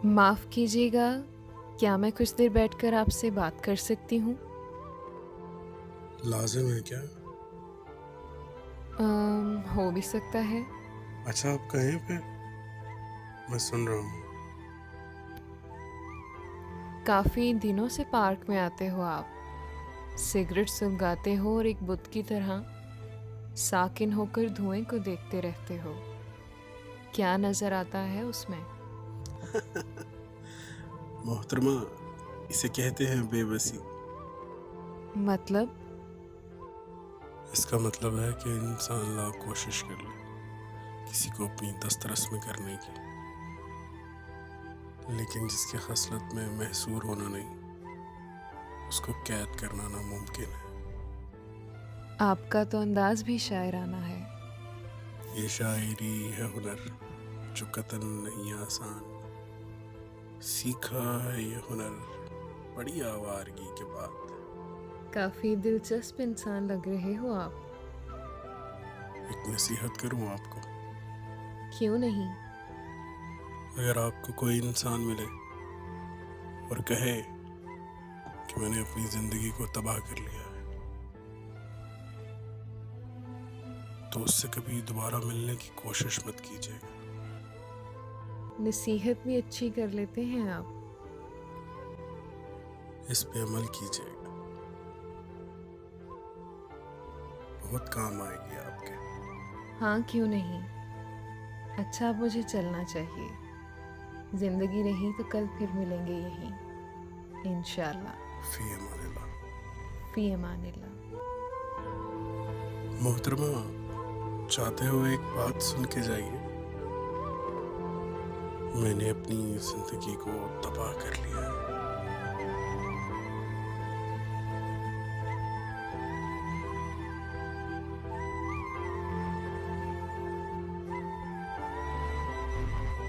माफ़ कीजिएगा, क्या मैं कुछ देर बैठकर आपसे बात कर सकती हूँ? लाजिम है क्या? हो भी सकता है। अच्छा, आप कहीं पे? मैं सुन रहा हूँ। काफ़ी दिनों से पार्क में आते हो आप, सिगरेट सुलगाते हो और एक बुत की तरह साकिन होकर धुएं को देखते रहते हो। क्या नज़र आता है उसमें? मोहतरमा, इसे कहते हैं बेबसी। मतलब? इसका मतलब है कि इंसान लाख कोशिश कर ले किसी को अपनी दस्तरस में करने की, लेकिन जिसकी खसलत में महसूर होना नहीं, उसको कैद करना नामुमकिन है। आपका तो अंदाज़ भी शायराना है। ये शायरी है हुनर जो कतन नहीं आसान, सीखा है ये हुनर बड़ी आवारगी के बाद। काफ़ी दिलचस्प इंसान लग रहे हो आप। एक नसीहत करूँ आपको? क्यों नहीं? अगर आपको कोई इंसान मिले और कहे कि मैंने अपनी ज़िंदगी को तबाह कर लिया है, तो उससे कभी दोबारा मिलने की कोशिश मत कीजिएगा। नसीहत भी अच्छी कर लेते हैं आप। इस पे अमल कीजिएगा, बहुत काम आएगी आपके। हाँ, क्यों नहीं। अच्छा, अब मुझे चलना चाहिए। ज़िंदगी रही तो कल फिर मिलेंगे यहीं, इंशाल्लाह। फी अमानिल्लाह। फ़ी अमानिल्लाह। मोहतरमा, चाहते हो एक बात सुन के जाइए। मैंने अपनी ज़िंदगी को तबाह कर लिया।